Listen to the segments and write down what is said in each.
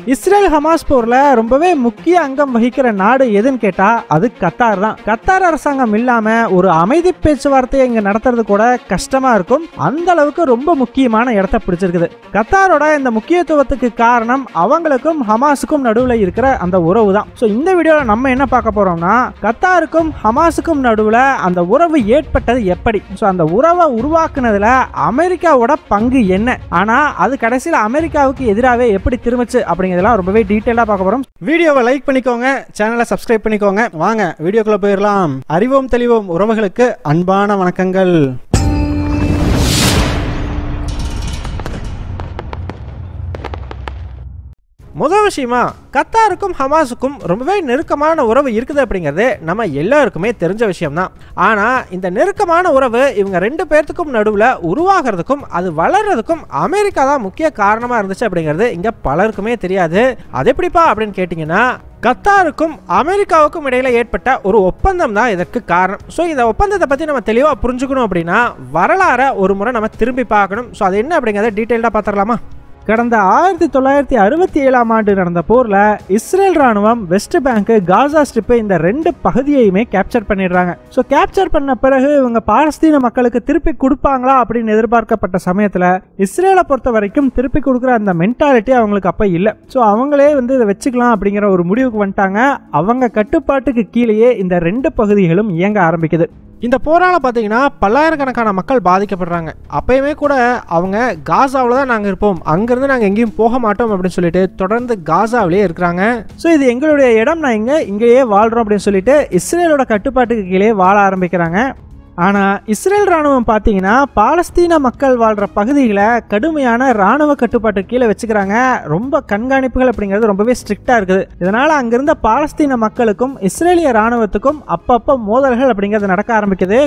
Israel Hamas போர்ல ரொம்பவே முக்கிய அங்கம் வகிக்கிற நாடு எதுன்னு கேட்டா அது கத்தார் தான். கத்தார் அரசாங்கம் இல்லாம ஒரு அமைதி பேச்சுவார்த்தையை இங்க நடத்துறது கூட கஷ்டமா இருக்கும். அந்த அளவுக்கு ரொம்ப முக்கியமான இடத்தை பிடிச்சிருக்குது. கத்தாரோட இந்த முக்கியத்துவத்துக்கு காரணம் அவங்களுக்கும் ஹமாஸுக்கும் நடுவுல இருக்கிற அந்த உறவு தான். சோ இந்த வீடியோல நம்ம என்ன பார்க்க போறோம்னா கத்தாருக்கும் ஹமாஸுக்கும் நடுவுல அந்த உறவு ஏற்பட்டது எப்படி, சோ அந்த உறவை உருவாக்குனதுல அமெரிக்காவோட பங்கு என்ன, ஆனா அது கடைசியில் அமெரிக்காவுக்கு எதிராகவே எப்படி திரும்பிச்சு அப்படிங்கிறதெல்லாம் ரொம்பவே டீட்டெயிலா பார்க்க போறோம். வீடியோவை லைக் பண்ணிக்கோங்க, சேனலை சப்ஸ்கிரைப் பண்ணிக்கோங்க. வாங்க வீடியோக்குள்ள போயிடலாம். அறிவோம் தெளிவோம் உறவுகளுக்கு அன்பான வணக்கங்கள். முதல் விஷயமா கத்தாருக்கும் ஹமாஸுக்கும் ரொம்பவே நெருக்கமான உறவு இருக்குது அப்படிங்கிறது நம்ம எல்லாருக்குமே தெரிஞ்ச விஷயம்தான். ஆனால் இந்த நெருக்கமான உறவு இவங்க ரெண்டு பேர்த்துக்கும் நடுவில் உருவாகிறதுக்கும் அது வளர்றதுக்கும் அமெரிக்கா தான் முக்கிய காரணமாக இருந்துச்சு அப்படிங்கிறது இங்கே பலருக்குமே தெரியாது. அது எப்படிப்பா அப்படின்னு கேட்டிங்கன்னா கத்தாருக்கும் அமெரிக்காவுக்கும் இடையில ஏற்பட்ட ஒரு ஒப்பந்தம் தான் இதற்கு காரணம். ஸோ இந்த ஒப்பந்தத்தை பற்றி நம்ம தெளிவாக புரிஞ்சுக்கணும் அப்படின்னா வரலாறை ஒரு முறை நம்ம திரும்பி பார்க்கணும். ஸோ அது என்ன அப்படிங்கிறத டீட்டெயிலாக பார்த்துடலாமா? கடந்த 1967ஆம் ஆண்டு நடந்த போர்ல இஸ்ரேல் ராணுவம் வெஸ்ட் பேங்க், காசா ஸ்ட்ரிப் இந்த ரெண்டு பகுதியையுமே கேப்சர் பண்ணிடுறாங்க. ஸோ கேப்சர் பண்ண பிறகு இவங்க பாலஸ்தீன மக்களுக்கு திருப்பி கொடுப்பாங்களா அப்படின்னு எதிர்பார்க்கப்பட்ட சமயத்துல இஸ்ரேலை பொறுத்த வரைக்கும் திருப்பி கொடுக்குற அந்த மென்டாலிட்டி அவங்களுக்கு அப்ப இல்லை. ஸோ அவங்களே இதை வச்சுக்கலாம் அப்படிங்கிற ஒரு முடிவுக்கு வந்துட்டாங்க. அவங்க கட்டுப்பாட்டுக்கு கீழேயே இந்த ரெண்டு பகுதிகளும் இயங்க ஆரம்பிக்குது. இந்த போரால பார்த்தீங்கன்னா பல்லாயிரக்கணக்கான மக்கள் பாதிக்கப்படுறாங்க. அப்பயுமே கூட அவங்க காசாவில் தான் நாங்கள் இருப்போம், அங்கேருந்து நாங்கள் எங்கேயும் போக மாட்டோம் அப்படின்னு சொல்லிட்டு தொடர்ந்து காசாவிலே இருக்கிறாங்க. ஸோ இது எங்களுடைய இடம், நான் இங்கேயே வாழ்கிறோம் அப்படின்னு சொல்லிட்டு இஸ்ரேலோட கட்டுப்பாட்டுக்கு கீழே வாழ ஆரம்பிக்கிறாங்க. ஆனால் இஸ்ரேல் ராணுவம் பார்த்தீங்கன்னா பாலஸ்தீன மக்கள் வாழ்கிற பகுதிகளை கடுமையான ராணுவ கட்டுப்பாட்டு கீழே வச்சுக்கிறாங்க. ரொம்ப கண்காணிப்புகள் அப்படிங்கிறது ரொம்பவே ஸ்ட்ரிக்டாக இருக்குது. இதனால் அங்கிருந்த பாலஸ்தீன மக்களுக்கும் இஸ்ரேலிய ராணுவத்துக்கும் அப்பப்போ மோதல்கள் அப்படிங்கிறது நடக்க ஆரம்பிக்குது.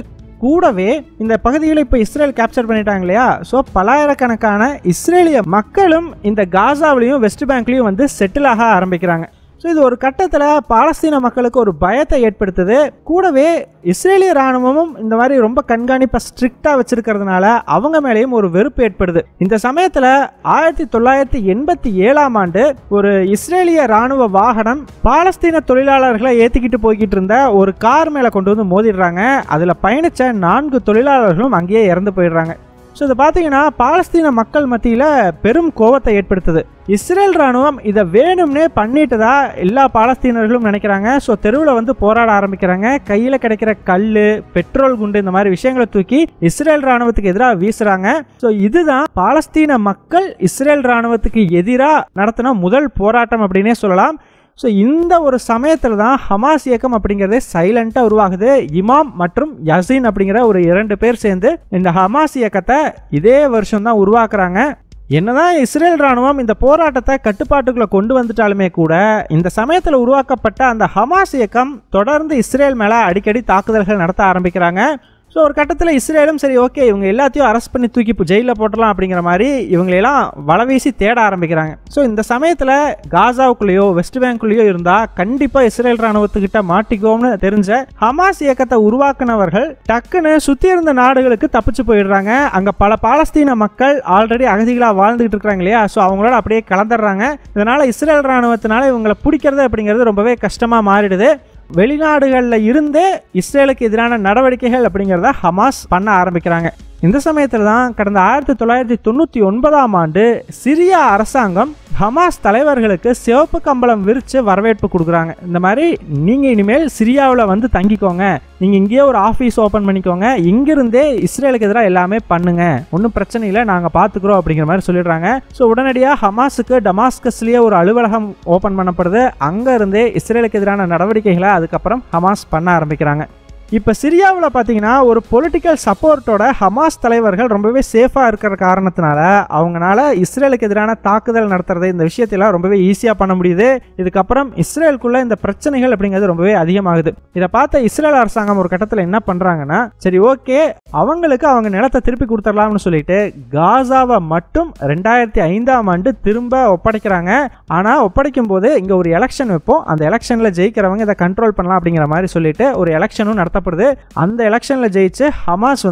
கூடவே இந்த பகுதியில் இப்போ இஸ்ரேல் கேப்சர் பண்ணிட்டாங்க இல்லையா, ஸோ பல்லாயிரக்கணக்கான இஸ்ரேலிய மக்களும் இந்த காசாவிலையும் வெஸ்ட் பேங்க்லையும் செட்டில் ஆக ஆரம்பிக்கிறாங்க. ஸோ இது ஒரு கட்டத்தில் பாலஸ்தீன மக்களுக்கு ஒரு பயத்தை ஏற்படுத்துது. கூடவே இஸ்ரேலிய ராணுவமும் இந்த மாதிரி ரொம்ப கண்காணிப்பை ஸ்ட்ரிக்டாக வச்சிருக்கிறதுனால அவங்க மேலேயும் ஒரு வெறுப்பு ஏற்படுது. இந்த சமயத்தில் 1987ஆம் ஆண்டு ஒரு இஸ்ரேலிய ராணுவ வாகனம் பாலஸ்தீன தொழிலாளர்களை ஏற்றிக்கிட்டு போய்கிட்டு இருந்த ஒரு கார் மேலே கொண்டு மோதிடுறாங்க. அதில் பயணித்த 4 தொழிலாளர்களும் அங்கேயே இறந்து போயிடுறாங்க. ஸோ இதை பார்த்தீங்கன்னா பாலஸ்தீன மக்கள் மத்தியில் பெரும் கோபத்தை ஏற்படுத்துது. இஸ்ரேல் ராணுவம் இதை வேணும்னே பண்ணிட்டதா எல்லா பாலஸ்தீனர்களும் நினைக்கிறாங்க. ஸோ தெருவில் போராட ஆரம்பிக்கிறாங்க. கையில் கிடைக்கிற கல், பெட்ரோல் குண்டு இந்த மாதிரி விஷயங்களை தூக்கி இஸ்ரேல் ராணுவத்துக்கு எதிராக வீசுறாங்க. ஸோ இதுதான் பாலஸ்தீன மக்கள் இஸ்ரேல் ராணுவத்துக்கு எதிராக நடத்தின முதல் போராட்டம் அப்படின்னே சொல்லலாம். ஸோ இந்த ஒரு சமயத்தில் தான் ஹமாஸ் இயக்கம் அப்படிங்கிறதே சைலண்டாக உருவாகுது. இமாம் மற்றும் யசீன் அப்படிங்கிற ஒரு 2 பேர் சேர்ந்து இந்த ஹமாஸ் இயக்கத்தை இதே வருஷம் தான் உருவாக்குறாங்க. என்னதான் இஸ்ரேல் ராணுவம் இந்த போராட்டத்தை கட்டுப்பாட்டுக்குள்ள கொண்டு வந்துட்டாலுமே கூட இந்த சமயத்தில் உருவாக்கப்பட்ட அந்த ஹமாஸ் இயக்கம் தொடர்ந்து இஸ்ரேல் மேலே அடிக்கடி தாக்குதல்கள் நடத்த ஆரம்பிக்கிறாங்க. ஸோ ஒரு கட்டத்தில் இஸ்ரேலும் சரி ஓகே இவங்க எல்லாத்தையும் அரெஸ்ட் பண்ணி தூக்கி இப்போ ஜெயிலில் போட்டலாம் அப்படிங்கிற மாதிரி இவங்களெல்லாம் வலவீசி தேட ஆரம்பிக்கிறாங்க. ஸோ இந்த சமயத்தில் காசாவுக்குள்ளேயோ வெஸ்ட் பேங்க்குள்ளேயோ இருந்தால் கண்டிப்பாக இஸ்ரேல் ராணுவத்துக்கிட்ட மாட்டிக்குவோம்னு தெரிஞ்ச ஹமாஸ் இயக்கத்தை உருவாக்குனவர்கள் டக்குன்னு சுற்றி இருந்த நாடுகளுக்கு தப்பிச்சு போயிடுறாங்க. அங்கே பல பாலஸ்தீன மக்கள் ஆல்ரெடி அகதிகளாக வாழ்ந்துகிட்டு இருக்கிறாங்க இல்லையா, ஸோ அவங்களோட அப்படியே கலந்துடுறாங்க. இதனால் இஸ்ரேல் ராணுவத்தினால இவங்களை பிடிக்கிறது அப்படிங்கிறது ரொம்பவே கஷ்டமாக மாறிடுது. வெளிநாடுகளில் இருந்தே இஸ்ரேலுக்கு எதிரான நடவடிக்கைகள் அப்படிங்கிறத ஹமாஸ் பண்ண ஆரம்பிக்கிறாங்க. இந்த சமயத்தில் தான் கடந்த 1999ஆம் ஆண்டு சிரியா அரசாங்கம் ஹமாஸ் தலைவர்களுக்கு சிவப்பு கம்பளம் விரித்து வரவேற்பு கொடுக்குறாங்க. இந்த மாதிரி நீங்கள் இனிமேல் சிரியாவில் தங்கிக்கோங்க, நீங்கள் இங்கேயே ஒரு ஆஃபீஸ் ஓப்பன் பண்ணிக்கோங்க, இங்கிருந்தே இஸ்ரேலுக்கு எதிராக எல்லாமே பண்ணுங்க, ஒன்றும் பிரச்சனை இல்லை, நாங்கள் பார்த்துக்குறோம் அப்படிங்கிற மாதிரி சொல்லிடுறாங்க. ஸோ உடனடியாக ஹமாஸுக்கு டமாஸ்கஸ்லேயே ஒரு அலுவலகம் ஓப்பன் பண்ணப்படுது. அங்கே இருந்தே இஸ்ரேலுக்கு எதிரான நடவடிக்கைகளை அதுக்கப்புறம் ஹமாஸ் பண்ண ஆரம்பிக்கிறாங்க. இப்போ சிரியாவில் பார்த்தீங்கன்னா ஒரு பொலிட்டிக்கல் சப்போர்ட்டோட ஹமாஸ் தலைவர்கள் ரொம்பவே சேஃபாக இருக்கிற காரணத்தினால அவங்களால இஸ்ரேலுக்கு எதிரான தாக்குதல் நடத்துறது இந்த விஷயத்தெல்லாம் ரொம்பவே ஈஸியாக பண்ண முடியுது. இதுக்கப்புறம் இஸ்ரேலுக்குள்ள இந்த பிரச்சனைகள் அப்படிங்கிறது ரொம்பவே அதிகமாகுது. இதை பார்த்த இஸ்ரேல் அரசாங்கம் ஒரு கட்டத்தில் என்ன பண்ணுறாங்கன்னா, சரி ஓகே அவங்களுக்கு அவங்க நிலத்தை திருப்பி கொடுத்துடலாம்னு சொல்லிட்டு காசாவை மட்டும் 2005ஆம் ஆண்டு திரும்ப ஒப்படைக்கிறாங்க. ஆனால் ஒப்படைக்கும் போது இங்கே ஒரு எலெக்ஷன் வைப்போம், அந்த எலெக்ஷனில் ஜெயிக்கிறவங்க இதை கண்ட்ரோல் பண்ணலாம் அப்படிங்கிற மாதிரி சொல்லிட்டு ஒரு எலெக்ஷனும் நடத்த நடத்தப்படுது. அந்த எலெக்ஷன்ல ஜெயிச்சு ஹமாஸ்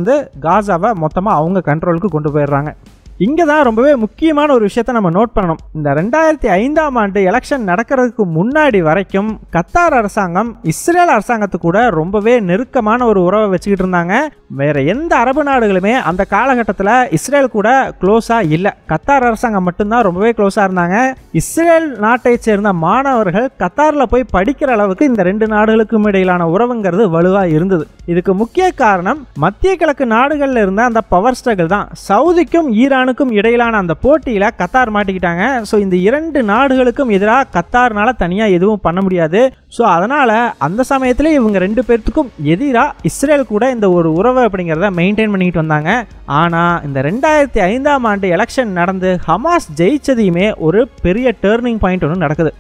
காசாவை மொத்தமா அவங்க கண்ட்ரோலுக்கு கொண்டு போயிடுறாங்க. இங்கே தான் ரொம்பவே முக்கியமான ஒரு விஷயத்தை நம்ம நோட் பண்ணணும். இந்த 2005ஆம் ஆண்டு எலெக்ஷன் நடக்கிறதுக்கு முன்னாடி வரைக்கும் கத்தார் அரசாங்கம் இஸ்ரேல் அரசாங்கத்து கூட ரொம்பவே நெருக்கமான ஒரு உறவை வச்சுக்கிட்டு இருந்தாங்க. வேற எந்த அரபு நாடுகளுமே அந்த காலகட்டத்தில் இஸ்ரேல் கூட க்ளோஸாக இல்லை. கத்தார் அரசாங்கம் மட்டும்தான் ரொம்பவே க்ளோஸாக இருந்தாங்க. இஸ்ரேல் நாட்டை சேர்ந்த மாணவர்கள் கத்தாரில் போய் படிக்கிற அளவுக்கு இந்த ரெண்டு நாடுகளுக்கும் இடையிலான உறவுங்கிறது வலுவாக இருந்தது. இதுக்கு முக்கிய காரணம் மத்திய கிழக்கு நாடுகளில் இருந்த அந்த பவர் ஸ்ட்ரகிள் தான். சவுதிக்கும் ஈரானுக்கும் இடையிலான அந்த போட்டியில் கத்தார் மாட்டிக்கிட்டாங்க. ஸோ இந்த இரண்டு நாடுகளுக்கும் எதிராக கத்தார்னால தனியாக எதுவும் பண்ண முடியாது. ஸோ அதனால் அந்த சமயத்தில் இவங்க ரெண்டு பேர்த்துக்கும் எதிராக இஸ்ரேல் கூட இந்த ஒரு உறவை அப்படிங்கிறத மெயின்டைன் பண்ணிக்கிட்டு வந்தாங்க. ஆனால் இந்த 2005ஆம் ஆண்டு எலெக்ஷன் நடந்து ஹமாஸ் ஜெயிச்சதையுமே ஒரு பெரிய டேர்னிங் பாயிண்ட் ஒன்று நடக்குது.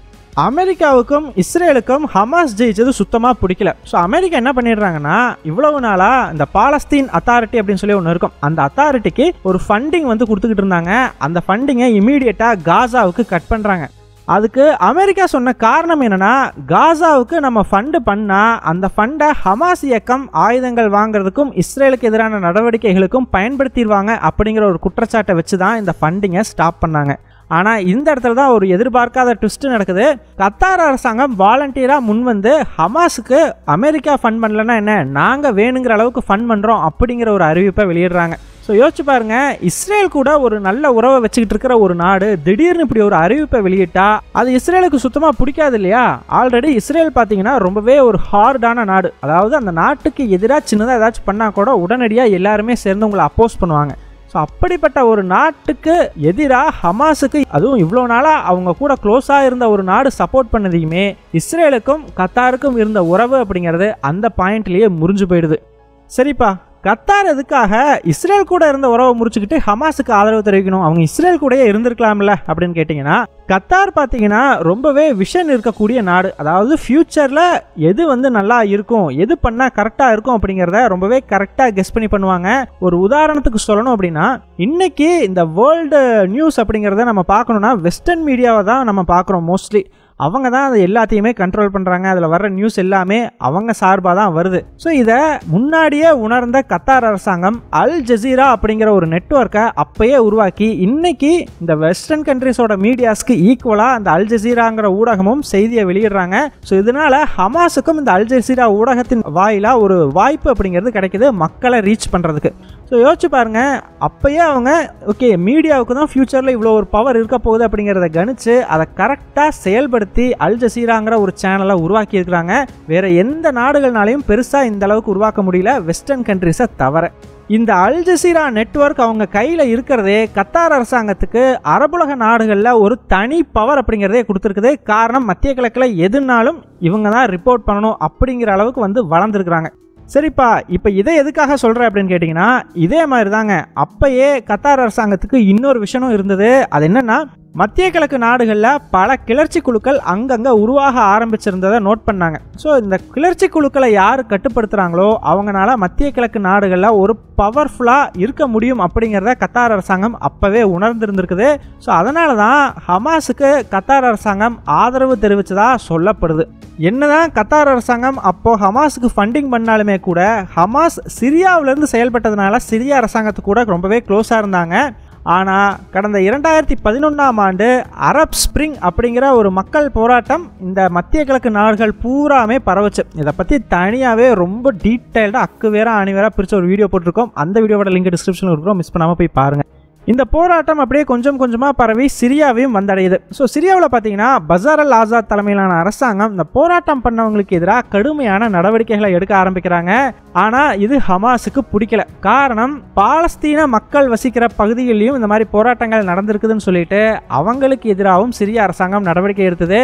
அமெரிக்காவுக்கும் இஸ்ரேலுக்கும் ஹமாஸ் ஜெயிச்சது சுத்தமாக பிடிக்கல. ஸோ அமெரிக்கா என்ன பண்ணிடுறாங்கன்னா, இவ்வளவு நாளாக இந்த பாலஸ்தீன் அத்தாரிட்டி அப்படின்னு சொல்லி ஒன்று இருக்கும், அந்த அத்தாரிட்டிக்கு ஒரு ஃபண்டிங் வந்து கொடுத்துக்கிட்டு இருந்தாங்க. அந்த ஃபண்டிங்கை இமீடியட்டாக காசாவுக்கு கட் பண்ணுறாங்க. அதுக்கு அமெரிக்கா சொன்ன காரணம் என்னன்னா, காசாவுக்கு நம்ம ஃபண்டு பண்ணால் அந்த ஃபண்டை ஹமாஸ் இயக்கம் ஆயுதங்கள் வாங்குறதுக்கும் இஸ்ரேலுக்கு எதிரான நடவடிக்கைகளுக்கும் பயன்படுத்திடுவாங்க அப்படிங்கிற ஒரு குற்றச்சாட்டை வச்சு தான் இந்த ஃபண்டிங்கை ஸ்டாப் பண்ணாங்க. ஆனால் இந்த இடத்துல தான் ஒரு எதிர்பார்க்காத ட்விஸ்ட் நடக்குது. கத்தார் அரசாங்கம் வாலண்டியராக முன் வந்து ஹமாஸுக்கு அமெரிக்கா ஃபண்ட் பண்ணலன்னா என்ன, நாங்கள் வேணுங்கிற அளவுக்கு ஃபண்ட் பண்ணுறோம் அப்படிங்கிற ஒரு அறிவிப்பை வெளியிடுறாங்க. ஸோ யோசிச்சு பாருங்க, இஸ்ரேல் கூட ஒரு நல்ல உறவை வச்சுக்கிட்டு இருக்கிற ஒரு நாடு திடீர்னு இப்படி ஒரு அறிவிப்பை வெளியிட்டா அது இஸ்ரேலுக்கு சுத்தமாக பிடிக்காது இல்லையா? ஆல்ரெடி இஸ்ரேல் பார்த்தீங்கன்னா ரொம்பவே ஒரு ஹார்டான நாடு. அதாவது அந்த நாட்டுக்கு எதிராக சின்னதாக ஏதாச்சும் பண்ணால் கூட உடனடியாக எல்லாருமே சேர்ந்து உங்களை அப்போஸ் பண்ணுவாங்க. ஸோ அப்படிப்பட்ட ஒரு நாட்டுக்கு எதிராக ஹமாஸுக்கு, அதுவும் இவ்வளோ நாளாக அவங்க கூட க்ளோஸாக இருந்த ஒரு நாடு சப்போர்ட் பண்ணதையுமே இஸ்ரேலுக்கும் கத்தாருக்கும் இருந்த உறவு அப்படிங்கிறது அந்த பாயிண்ட்லேயே முறிஞ்சு போயிடுது. சரிப்பா, கத்தார் எதுக்காக இஸ்ரேல் கூட இருந்த உறவை முறிச்சுக்கிட்டு ஹமாஸுக்கு ஆதரவு தெரிவிக்கணும்? அவங்க இஸ்ரேல் கூடயே இருந்திருக்கலாம்ல அப்படின்னு கேட்டிங்கன்னா, கத்தார் பார்த்தீங்கன்னா ரொம்பவே விஷன் இருக்கக்கூடிய நாடு. அதாவது ஃப்யூச்சரில் எது வந்து நல்லா இருக்கும், எது பண்ணால் கரெக்டாக இருக்கும் அப்படிங்கிறத ரொம்பவே கரெக்டாக கெஸ் பண்ணி பண்ணுவாங்க. ஒரு உதாரணத்துக்கு சொல்லணும் அப்படின்னா, இன்னைக்கு இந்த வேர்ல்டு நியூஸ் அப்படிங்கிறத நம்ம பார்க்கணுன்னா வெஸ்டர்ன் மீடியாவை தான் நம்ம பார்க்குறோம். மோஸ்ட்லி அவங்க தான் அதை எல்லாத்தையுமே கண்ட்ரோல் பண்ணுறாங்க. அதில் வர்ற நியூஸ் எல்லாமே அவங்க சார்பாக தான் வருது. ஸோ இதை முன்னாடியே உணர்ந்த கத்தார் அரசாங்கம் அல் ஜசீரா அப்படிங்கிற ஒரு நெட்வொர்க்கை அப்பயே உருவாக்கி இன்னைக்கு இந்த வெஸ்டர்ன் கண்ட்ரிஸோட மீடியாஸ்க்கு ஈக்குவலாக அந்த அல் ஜசீராங்கிற ஊடகமும் செய்தியை வெளியிடுறாங்க. ஸோ இதனால ஹமாஸுக்கும் இந்த அல் ஜசீரா ஊடகத்தின் வாயிலாக ஒரு வாய்ப்பு அப்படிங்கிறது கிடைக்குது மக்களை ரீச் பண்ணுறதுக்கு. ஸோ யோசிச்சு பாருங்க, அப்பயே அவங்க ஓகே மீடியாவுக்கு தான் ஃபியூச்சரில் இவ்வளோ ஒரு பவர் இருக்க போகுது அப்படிங்கிறத கணிச்சு அதை கரெக்டாக செயல்படுத்தி அல் ஜசீராங்கிற ஒரு சேனலை உருவாக்கி இருக்கிறாங்க. வேற எந்த நாடுகள்னாலையும் பெருசாக இந்த அளவுக்கு உருவாக்க முடியல, வெஸ்டர்ன் கண்ட்ரிஸை தவிர. இந்த அல் ஜசீரா நெட்வொர்க் அவங்க கையில் இருக்கிறதே கத்தார் அரசாங்கத்துக்கு அரபுலக நாடுகளில் ஒரு தனி பவர் அப்படிங்கிறதே கொடுத்துருக்குது. காரணம், மத்திய கிழக்கில் எதுனாலும் இவங்க தான் ரிப்போர்ட் பண்ணணும் அப்படிங்கிற அளவுக்கு வந்து வளர்ந்துருக்குறாங்க. சரிப்பா, இப்போ இதை எதுக்காக சொல்கிறேன் அப்படின்னு கேட்டிங்கன்னா, இதே மாதிரி தாங்க அப்பயே கத்தார் அரசாங்கத்துக்கு இன்னொரு விஷயமும் இருந்தது. அது என்னென்னா, மத்திய கிழக்கு நாடுகளில் பல கிளர்ச்சி குழுக்கள் அங்கங்கே உருவாக ஆரம்பிச்சிருந்ததை நோட் பண்ணாங்க. ஸோ இந்த கிளர்ச்சி குழுக்களை யார் கட்டுப்படுத்துகிறாங்களோ அவங்களால மத்திய கிழக்கு நாடுகளில் ஒரு பவர்ஃபுல்லாக இருக்க முடியும் அப்படிங்கிறத கத்தார் அரசாங்கம் அப்போவே உணர்ந்திருந்திருக்குது. ஸோ அதனால தான் ஹமாஸுக்கு கத்தார் அரசாங்கம் ஆதரவு தெரிவித்ததாக சொல்லப்படுது. என்னதான் கத்தார் அரசாங்கம் அப்போது ஹமாஸுக்கு ஃபண்டிங் பண்ணாலுமே கூட ஹமாஸ் சிரியாவிலேருந்து செயல்பட்டதுனால சிரியா அரசாங்கத்துக்கு கூட ரொம்பவே க்ளோஸாக இருந்தாங்க. ஆனால் கடந்த 2011ஆம் ஆண்டு அரப் ஸ்ப்ரிங் அப்படிங்கிற ஒரு மக்கள் போராட்டம் இந்த மத்திய கிழக்கு நாடுகள் பூராமே பரவச்சு. இதை பற்றி தனியாகவே ரொம்ப டீட்டெயில்டாக அக்கு வேற அணி வேற பிரித்த ஒரு வீடியோ போட்டிருக்கோம். அந்த வீடியோவோட லிங்க் டிஸ்கிரிப்ஷனில் இருக்கிறோம், மிஸ் பண்ணாமல் போய் பாருங்கள். இந்த போராட்டம் அப்படியே கொஞ்சம் கொஞ்சமாக பரவி சிரியாவையும் வந்தடையுது. ஸோ சிரியாவில் பார்த்தீங்கன்னா பசார் அல் ஆசாத் தலைமையிலான அரசாங்கம் இந்த போராட்டம் பண்ணவங்களுக்கு எதிராக கடுமையான நடவடிக்கைகளை எடுக்க ஆரம்பிக்கிறாங்க. ஆனால் இது ஹமாஸுக்கு பிடிக்கல. காரணம், பாலஸ்தீன மக்கள் வசிக்கிற பகுதிகளிலும் இந்த மாதிரி போராட்டங்கள் நடந்திருக்குதுன்னு சொல்லிட்டு அவங்களுக்கு எதிராகவும் சிரியா அரசாங்கம் நடவடிக்கை எடுத்தது.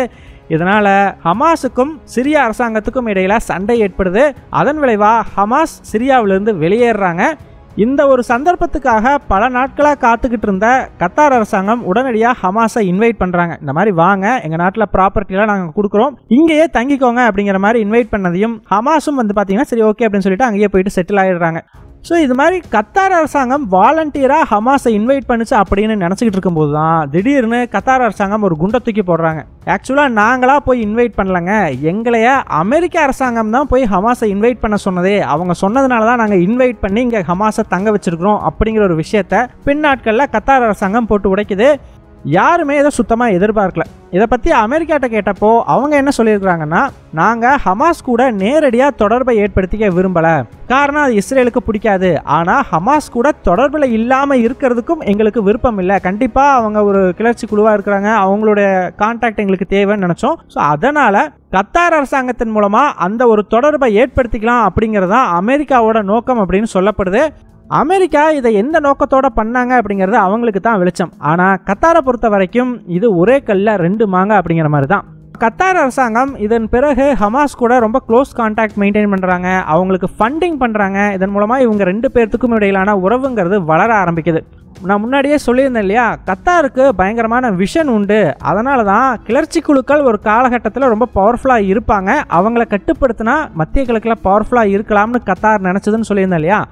இதனால் ஹமாஸுக்கும் சிரியா அரசாங்கத்துக்கும் இடையில சண்டை ஏற்படுது. அதன் விளைவாக ஹமாஸ் சிரியாவிலிருந்து வெளியேறாங்க. இந்த ஒரு சந்தர்ப்பத்துக்காக பல நாட்களாக காத்துக்கிட்டு இருந்த கத்தார் அரசாங்கம் உடனடியாக ஹமாஸை இன்வைட் பண்ணுறாங்க. இந்த மாதிரி வாங்க, எங்கள் நாட்டில் ப்ராப்பர்ட்டிலாம் நாங்கள் கொடுக்குறோம், இங்கேயே தங்கிக்கோங்க அப்படிங்கிற மாதிரி இன்வைட் பண்ணதையும் ஹமாஸும் வந்து பார்த்தீங்கன்னா சரி ஓகே அப்படின்னு சொல்லிட்டு அங்கேயே போயிட்டு செட்டில் ஆகிடுறாங்க. ஸோ இது மாதிரி கத்தார் அரசாங்கம் வாலண்டியராக ஹமாஸை இன்வைட் பண்ணிச்சு அப்படின்னு நினச்சிக்கிட்டு இருக்கும்போது தான் திடீர்னு கத்தார் அரசாங்கம் ஒரு குண்டை தூக்கி போடுறாங்க. ஆக்சுவலாக நாங்களாக போய் இன்வைட் பண்ணலங்க, எங்களைய அமெரிக்க அரசாங்கம் தான் போய் ஹமாஸை இன்வைட் பண்ண சொன்னதே, அவங்க சொன்னதுனால தான் நாங்கள் இன்வைட் பண்ணி இங்கே ஹமாஸை தங்க வச்சிருக்கிறோம் அப்படிங்கிற ஒரு விஷயத்த பின்னாட்களில் கத்தார் அரசாங்கம் போட்டு உடைக்குது. யாருமே இதை சுத்தமாக எதிர்பார்க்கல. இதை பற்றி அமெரிக்காட்ட கேட்டப்போ அவங்க என்ன சொல்லியிருக்கிறாங்கன்னா, நாங்கள் ஹமாஸ் கூட நேரடியாக தொடர்பை ஏற்படுத்திக்க விரும்பலை, காரணம் அது இஸ்ரேலுக்கு பிடிக்காது, ஆனால் ஹமாஸ் கூட தொடர்பில் இல்லாமல் இருக்கிறதுக்கும் எங்களுக்கு விருப்பம் இல்லை, கண்டிப்பாக அவங்க ஒரு கிளர்ச்சி குழுவாக இருக்கிறாங்க, அவங்களுடைய கான்டாக்ட் எங்களுக்கு தேவைன்னு நினச்சோம். ஸோ அதனால் கத்தார் அரசாங்கத்தின் மூலமாக அந்த ஒரு தொடர்பை ஏற்படுத்திக்கலாம் அப்படிங்கிறது தான் அமெரிக்காவோட நோக்கம் அப்படின்னு சொல்லப்படுது. அமெரிக்கா இதை எந்த நோக்கத்தோட பண்ணாங்க அப்படிங்கிறது அவங்களுக்கு தான் வெளிச்சம். ஆனால் கத்தாரை பொறுத்த வரைக்கும் இது ஒரே கல்ல ரெண்டு மாங்க அப்படிங்கிற மாதிரி தான். கத்தார் அரசாங்கம் இதன் பிறகு ஹமாஸ் கூட ரொம்ப க்ளோஸ் கான்டாக்ட் மெயின்டைன் பண்ணுறாங்க, அவங்களுக்கு ஃபண்டிங் பண்ணுறாங்க. இதன் மூலமாக இவங்க ரெண்டு பேர்த்துக்கும் இடையிலான உறவுங்கிறது வளர ஆரம்பிக்குது. நான் முன்னாடியே சொல்லியிருந்தேன் இல்லையா, கத்தாருக்கு பயங்கரமான விஷன் உண்டு. அதனால தான் கிளர்ச்சி குழுக்கள் ஒரு காலகட்டத்தில் ரொம்ப பவர்ஃபுல்லாக இருப்பாங்க, அவங்கள கட்டுப்படுத்தினா மத்திய கிழக்கில் பவர்ஃபுல்லாக இருக்கலாம்னு கத்தார் நினச்சதுன்னு சொல்லியிருந்தேன் இல்லையா,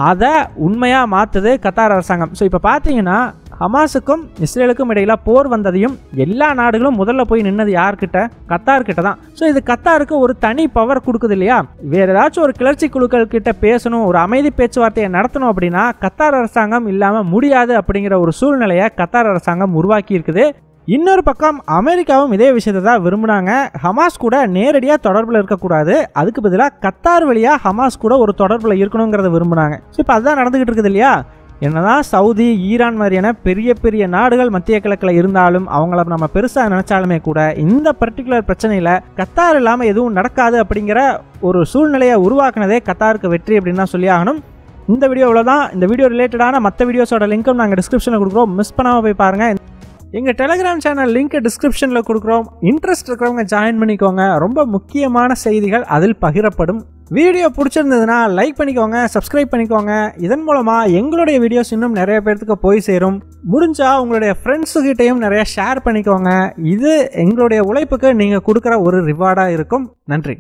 அதை உண்மையாக மாற்றுது கத்தார் அரசாங்கம். ஸோ இப்போ பார்த்தீங்கன்னா ஹமாஸுக்கும் இஸ்ரேலுக்கும் இடையில போர் வந்ததையும் எல்லா நாடுகளும் முதல்ல போய் நின்னது யார்கிட்ட? கத்தார் கிட்ட தான். ஸோ இது கத்தாருக்கு ஒரு தனி பவர் கொடுக்குது இல்லையா. வேற ஏதாச்சும் ஒரு கிளர்ச்சி குழுக்கள் கிட்ட பேசணும், ஒரு அமைதி பேச்சுவார்த்தையை நடத்தணும் அப்படின்னா கத்தார் அரசாங்கம் இல்லாமல் முடியாது அப்படிங்கிற ஒரு சூழ்நிலையை கத்தார் அரசாங்கம் உருவாக்கி இருக்குது. இன்னொரு பக்கம் அமெரிக்காவும் இதே விஷயத்தை தான் விரும்பினாங்க. ஹமாஸ் கூட நேரடியாக தொடர்பில் இருக்கக்கூடாது, அதுக்கு பதிலாக கத்தார் வழியாக ஹமாஸ் கூட ஒரு தொடர்பில் இருக்கணுங்கிறத விரும்பினாங்க. ஸோ இப்போ அதுதான் நடந்துகிட்டு இருக்குது இல்லையா. என்னதான் சவுதி, ஈரான் மாதிரியான பெரிய பெரிய நாடுகள் மத்திய கிழக்கில் இருந்தாலும் அவங்கள நம்ம பெருசாக நினைச்சாலுமே கூட இந்த பர்டிகுலர் பிரச்சனையில் கத்தார் இல்லாமல் எதுவும் நடக்காது அப்படிங்கிற ஒரு சூழ்நிலையை உருவாக்குனதே கத்தாருக்கு வெற்றி அப்படின்னு தான் சொல்லி ஆகணும். இந்த வீடியோவில் தான். இந்த வீடியோ ரிலேட்டடான மற்ற வீடியோஸோட லிங்க்கும் நாங்கள் டிஸ்கிரிப்ஷனில் கொடுக்குறோம், மிஸ் பண்ணாமல் போய் பாருங்கள். எங்கள் டெலிகிராம் சேனல் லிங்க் டிஸ்கிரிப்ஷனில் கொடுக்குறோம், இன்ட்ரெஸ்ட் இருக்கிறவங்க ஜாயின் பண்ணிக்கோங்க. ரொம்ப முக்கியமான செய்திகள் அதில் பகிரப்படும். வீடியோ பிடிச்சிருந்ததுன்னா லைக் பண்ணிக்கோங்க, சப்ஸ்கிரைப் பண்ணிக்கோங்க. இதன் மூலமாக எங்களுடைய வீடியோஸ் இன்னும் நிறைய பேர்த்துக்கு போய் சேரும். முடிஞ்சால் உங்களுடைய ஃப்ரெண்ட்ஸுக்கிட்டையும் நிறைய ஷேர் பண்ணிக்கோங்க. இது எங்களுடைய உழைப்புக்கு நீங்கள் கொடுக்குற ஒரு ரிவார்டாக இருக்கும். நன்றி.